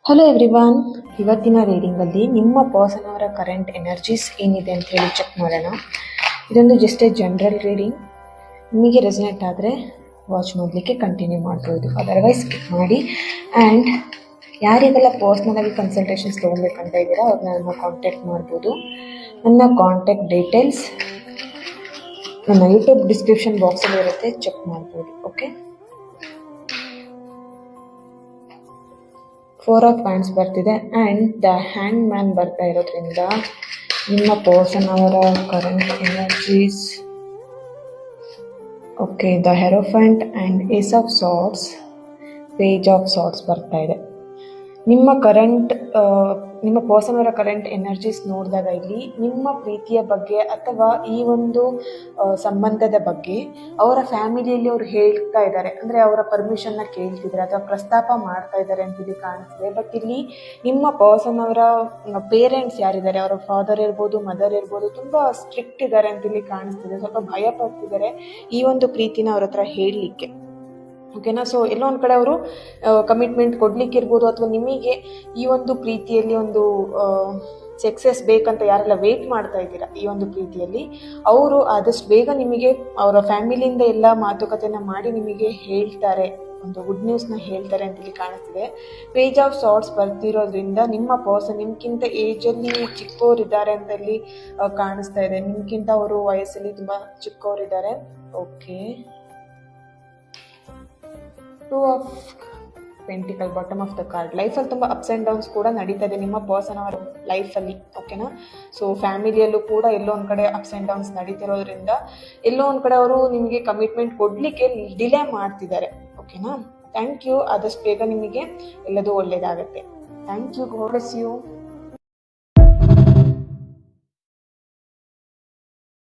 Hello everyone, ಇವತ್ತಿನ ರೀಡಿಂಗಲ್ಲಿ ನಿಮ್ಮ person ಅವರ ಕರೆಂಟ್ ಎನರ್ಜೀಸ್ ಏನಿದೆ ಅಂತ ಹೇಳಿ ಚೆಕ್ ಮಾಡೋಣ. ಇದೊಂದು ಜಸ್ಟ್ ಎ ಜನರಲ್ ರೀಡಿಂಗ್. ನಿಮಗೆ ರೆಸನೇಟ್ ಆದರೆ ವಾಚ್ ಮಾಡಲಿಕ್ಕೆ ಕಂಟಿನ್ಯೂ ಮಾಡ್ಬೋದು, ಅದರ್ವೈಸ್ ಸ್ಕಿಪ್ ಮಾಡಿ. ಆ್ಯಂಡ್ ಯಾರಿಗೆಲ್ಲ ಪರ್ಸ್ನಲಾಗಿ ಕನ್ಸಲ್ಟೇಷನ್ಸ್ ತೊಗೊಬೇಕಂತ ಇದ್ದೀರಾ ಅವ್ರನ್ನ ನನ್ನ ಕಾಂಟ್ಯಾಕ್ಟ್ ಮಾಡ್ಬೋದು. ನನ್ನ ಕಾಂಟ್ಯಾಕ್ಟ್ ಡೀಟೇಲ್ಸ್ ನನ್ನ ಯೂಟ್ಯೂಬ್ ಡಿಸ್ಕ್ರಿಪ್ಷನ್ ಬಾಕ್ಸಲ್ಲಿ ಇರುತ್ತೆ, ಚೆಕ್ ಮಾಡ್ಬೋದು. ಓಕೆ, 4 ಆಫ್ ಪ್ಯಾಂಟ್ಸ್ ಬರ್ತಿದೆ ಆ್ಯಂಡ್ ದ ಹ್ಯಾಂಡ್ ಮ್ಯಾನ್ ಬರ್ತಾ ಇರೋದ್ರಿಂದ ನಿಮ್ಮ ಪರ್ಸನ್ ಅವರ current energies. Okay, the hierophant and ace of swords, page of swords ಬರ್ತಾ ಇದೆ. ನಿಮ್ಮ ಪರ್ಸನ್ ಅವರ ಕರೆಂಟ್ ಎನರ್ಜೀಸ್ ನೋಡಿದಾಗ ಇಲ್ಲಿ ನಿಮ್ಮ ಪ್ರೀತಿಯ ಬಗ್ಗೆ ಅಥವಾ ಈ ಒಂದು ಸಂಬಂಧದ ಬಗ್ಗೆ ಅವರ ಫ್ಯಾಮಿಲಿಯಲ್ಲಿ ಅವರು ಹೇಳ್ತಾ ಇದ್ದಾರೆ, ಅಂದರೆ ಅವರ ಪರ್ಮಿಷನ್ನ ಕೇಳ್ತಿದ್ದಾರೆ ಅಥವಾ ಪ್ರಸ್ತಾಪ ಮಾಡ್ತಾ ಇದ್ದಾರೆ ಅಂತ ಇಲ್ಲಿ ಕಾಣಿಸ್ತಿದೆ. ಬಟ್ ಇಲ್ಲಿ ನಿಮ್ಮ ಪರ್ಸನ್ ಅವರ ಪೇರೆಂಟ್ಸ್ ಯಾರಿದ್ದಾರೆ, ಅವರ ಫಾದರ್ ಇರ್ಬೋದು, ಮದರ್ ಇರ್ಬೋದು, ತುಂಬ ಸ್ಟ್ರಿಕ್ಟ್ ಇದ್ದಾರೆ ಅಂತ ಇಲ್ಲಿ ಕಾಣಿಸ್ತಿದೆ. ಸ್ವಲ್ಪ ಭಯ ಪಡ್ತಿದ್ದಾರೆ ಈ ಒಂದು ಪ್ರೀತಿನ ಅವ್ರ ಹತ್ರ ಹೇಳಲಿಕ್ಕೆ. ಓಕೆನಾ? ಸೊ ಎಲ್ಲೋ ಒಂದು ಕಡೆ ಅವರು ಕಮಿಟ್ಮೆಂಟ್ ಕೊಡ್ಲಿಕ್ಕೆ ಇರ್ಬೋದು, ಅಥವಾ ನಿಮಗೆ ಈ ಒಂದು ಪ್ರೀತಿಯಲ್ಲಿ ಒಂದು ಸಕ್ಸಸ್ ಬೇಕಂತ ಯಾರೆಲ್ಲ ವೇಟ್ ಮಾಡ್ತಾ ಇದ್ದೀರಾ ಈ ಒಂದು ಪ್ರೀತಿಯಲ್ಲಿ, ಅವರು ಆದಷ್ಟು ಬೇಗ ನಿಮಗೆ ಅವರ ಫ್ಯಾಮಿಲಿಯಿಂದ ಎಲ್ಲ ಮಾತುಕತೆನ ಮಾಡಿ ನಿಮಗೆ ಹೇಳ್ತಾರೆ, ಒಂದು ಗುಡ್ ನ್ಯೂಸ್ನ ಹೇಳ್ತಾರೆ ಅಂತ ಇಲ್ಲಿ ಕಾಣಿಸ್ತಿದೆ. ಪೇಜ್ ಆಫ್ ಸಾರ್ಟ್ಸ್ ಬರ್ತಿರೋದ್ರಿಂದ ನಿಮ್ಮ ಪರ್ಸನ್ ನಿಮ್ಗಿಂತ ಏಜಲ್ಲಿ ಚಿಕ್ಕವರಿದ್ದಾರೆ ಅಂತ ಇಲ್ಲಿ ಕಾಣಿಸ್ತಾ ಇದೆ. ನಿಮ್ಗಿಂತ ಅವರು ವಯಸ್ಸಲ್ಲಿ ತುಂಬ ಚಿಕ್ಕವರಿದ್ದಾರೆ. Okay, 2 of pentacle, bottom of the card. ಲೈಫಲ್ಲಿ ತುಂಬ ಅಪ್ಸ್ ಆ್ಯಂಡ್ ಡೌನ್ಸ್ ಕೂಡ ನಡೀತಾ ಇದೆ ನಿಮ್ಮ ಪರ್ಸನ್ ಅವರ ಲೈಫಲ್ಲಿ. ಓಕೆನಾ? ಸೊ ಫ್ಯಾಮಿಲಿಯಲ್ಲೂ ಕೂಡ ಎಲ್ಲೋ ಒಂದು ಕಡೆ ಅಪ್ಸ್ ಆ್ಯಂಡ್ ಡೌನ್ಸ್ ನಡೀತಿರೋದ್ರಿಂದ ಎಲ್ಲೋ ಒಂದು ಕಡೆ ಅವರು ನಿಮಗೆ ಕಮಿಟ್ಮೆಂಟ್ ಕೊಡಲಿಕ್ಕೆ ಡಿಲೇ ಮಾಡ್ತಿದ್ದಾರೆ. ಓಕೆನಾ? Thank you. ಆದಷ್ಟು ಬೇಗ ನಿಮಗೆ ಎಲ್ಲದೂ ಒಳ್ಳೆಯದಾಗುತ್ತೆ. Thank you. God bless you.